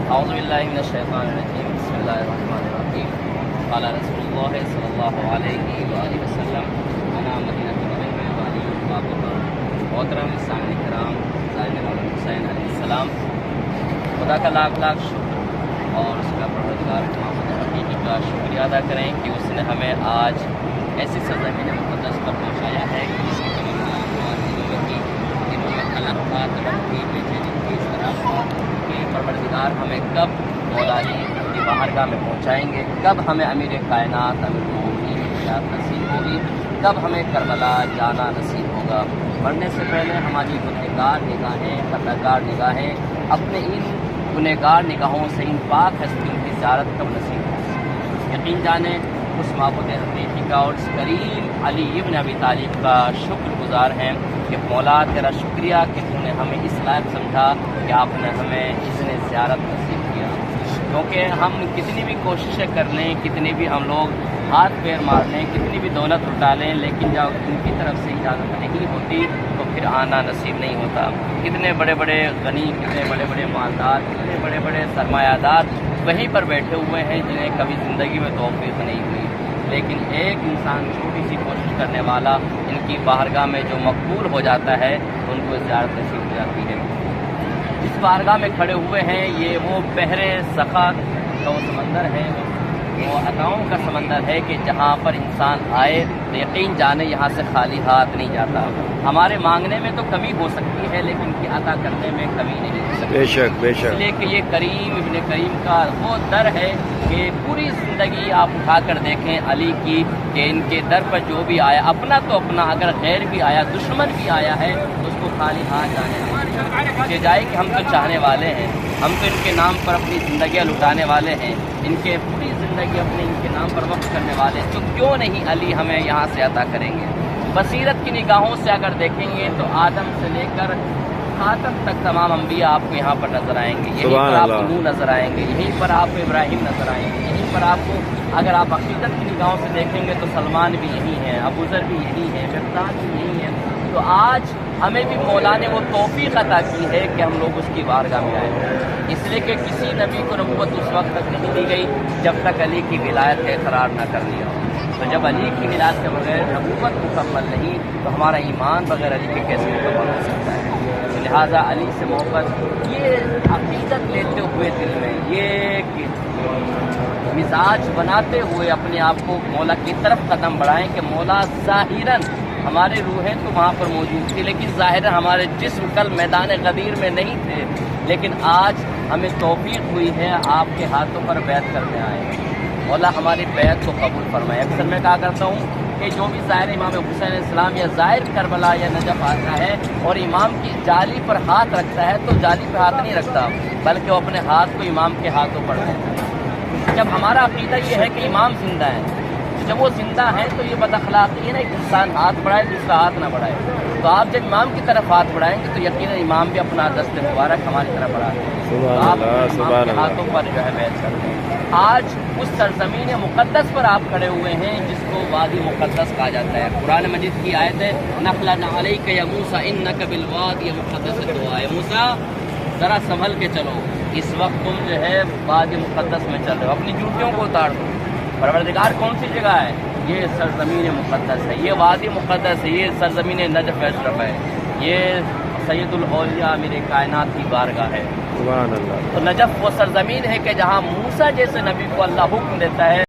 اعوذ باللہ من الشیطان الرجیم بسم اللہ الرحمن الرحیم قال رسول اللہ صلی اللہ علیہ وآلہ وسلم انا مدینۃ النبی محترم سامعین کرام زائرین مولانا حسین علیہ السلام، خدا کا لاکھ لاکھ شکر اور اس کا پروردگار محمد حقیقی کا شکریہ ادا کریں کہ اس نے ہمیں آج ایسی سرزمین مقدس پر پہنچایا ہے کہ جس کی تمنا اور دنوں میں الگ تھا ترقی بے چینی کی اس طرح کہ پروردگار ہمیں کب مولا علی کی بارگاہ میں پہنچائیں گے، کب ہمیں امیر کائنات امیر المومنین کی زیارت نصیب ہوگی، کب ہمیں کربلا جانا نصیب ہوگا۔ مرنے سے پہلے ہماری گنہگار نگاہیں خطاکار نگاہیں اپنے ان گنہگار نگاہوں سے ان پاک ہستیوں کی زیارت کب نصیب ہوگی۔ یقین جانیں اس معبود حقیقی کا اور اس کریم علی ابن ابی طالب کا شکر گزار ہیں کہ مولا تیرا شکریہ کہ تو نے ہمیں اس لائق سمجھا کہ آپ نے ہمیں اذن زیارت نصیب کیا، کیونکہ ہم کتنی بھی کوششیں کر لیں، کتنی بھی ہم لوگ ہاتھ پیر مار لیں، کتنی بھی دولت لٹا لیں، لیکن جب ان کی طرف سے اجازت نہیں ہوتی تو پھر آنا نصیب نہیں ہوتا۔ کتنے بڑے بڑے غنی، کتنے بڑے بڑے مالدار، کتنے بڑے بڑے سرمایہ دار وہیں پر بیٹھے ہوئے ہیں جنہیں کبھی زندگی میں توفیق نہیں ہوئی، لیکن ایک انسان چھوٹی سی کوشش کرنے والا ان کی بارگاہ میں جو مقبول ہو جاتا ہے ان کو زیارت نصیب ہو جاتی ہے۔ اس بارگاہ میں کھڑے ہوئے ہیں یہ وہ بحر سخا کا وہ سمندر ہے، وہ عطاؤں کا سمندر ہے کہ جہاں پر انسان آئے تو یقین جانے یہاں سے خالی ہاتھ نہیں جاتا۔ ہمارے مانگنے میں تو کمی ہو سکتی ہے لیکن کہ عطا کرنے میں کمی نہیں ہو سکتی۔ بے شک بے شک، اس لیے کہ یہ کریم ابن کریم کا وہ در ہے کہ پوری زندگی آپ اٹھا کر دیکھیں علی کی کہ ان کے در پر جو بھی آیا، اپنا تو اپنا، اگر غیر بھی آیا، دشمن بھی آیا ہے تو اس کو خالی ہاتھ جانے جائے کہ ہم تو چاہنے والے ہیں، ہم تو ان کے نام پر اپنی زندگیاں لٹانے والے ہیں، ان کے پوری زندگی اپنے ان کے نام پر وقف کرنے والے ہیں، تو کیوں نہیں علی ہمیں یہاں سے عطا کریں گے۔ بصیرت کی نگاہوں سے اگر دیکھیں گے تو آدم سے لے کر خاتم تک تمام انبیاء آپ کو یہاں پر نظر آئیں گے، یہیں پر آپ کو نوح نظر آئیں گے، یہیں پر آپ کو ابراہیم نظر آئیں گے، یہیں پر آپ کو اگر آپ عقیدت کی نگاہوں سے دیکھیں گے تو سلمان بھی یہی ہیں، ابو ذر بھی یہی ہیں، مقداد بھی یہی ہیں۔ تو آج ہمیں بھی مولا نے وہ توفیق عطا کی ہے کہ ہم لوگ اس کی بارگاہ میں آئے ہیں، اس لیے کہ کسی نبی کو نبوت اس وقت تک نہیں دی گئی جب تک علی کی ولایت کا اقرار نہ کر لیا ہو۔ تو جب علی کی ولایت کے بغیر نبوت مکمل نہیں تو ہمارا ایمان بغیر علی کے کیسے مکمل ہو سکتا ہے۔ تو لہٰذا علی سے محبت یہ عقیدت لیتے ہوئے دل میں، یہ کہ مزاج بناتے ہوئے اپنے آپ کو مولا کی طرف قدم بڑھائیں کہ مولا ظاہراً ہمارے روحیں تو وہاں پر موجود تھی لیکن ظاہراً ہمارے جسم کل میدان غدیر میں نہیں تھے، لیکن آج ہمیں توفیق ہوئی ہے آپ کے ہاتھوں پر بیعت کرنے آئے ہیں۔ مولا ہماری بیعت کو قبول فرمائے۔ اکثر میں کہا کرتا ہوں کہ جو بھی ظاہر امام حسین علیہ السلام یا ظاہر کربلا یا نجف آتا ہے اور امام کی جالی پر ہاتھ رکھتا ہے تو جالی پہ ہاتھ نہیں رکھتا بلکہ وہ اپنے ہاتھ کو امام کے ہاتھوں پر دیتا ہے۔ جب ہمارا عقیدہ یہ ہے کہ امام زندہ ہے، جب وہ زندہ ہے تو یہ بد اخلاقی ہے نا، ایک انسان ہاتھ بڑھائے دوسرا ہاتھ نہ بڑھائے۔ تو آپ جب امام کی طرف ہاتھ بڑھائیں گے تو یقیناً امام بھی اپنا دست مبارک ہماری طرف بڑھاتے ہیں، آپ امام کے ہاتھوں پر جو ہے بیعت کرتے ہیں۔ آج اس سرزمین مقدس پر آپ کھڑے ہوئے ہیں جس کو وادی مقدس کہا جاتا ہے۔ قرآن مجید کی آیت ہے نخلع علیک یا موسیٰ انک بالوادی المقدس طویٰ، اے موسیٰ ذرا سنبھل کے چلو، اس وقت تم جو ہے وادی مقدس میں چل رہے ہو، اپنی جوتیوں کو اتار دو۔ پروردگار کون سی جگہ ہے؟ یہ سرزمین مقدس ہے، یہ وادی مقدس ہے، یہ سرزمین نجف اشرف ہے، یہ سید الاولیاء میرے کائنات کی بارگاہ ہے۔ سبحان اللہ۔ تو نجف وہ سرزمین ہے کہ جہاں موسیٰ جیسے نبی کو اللہ حکم دیتا ہے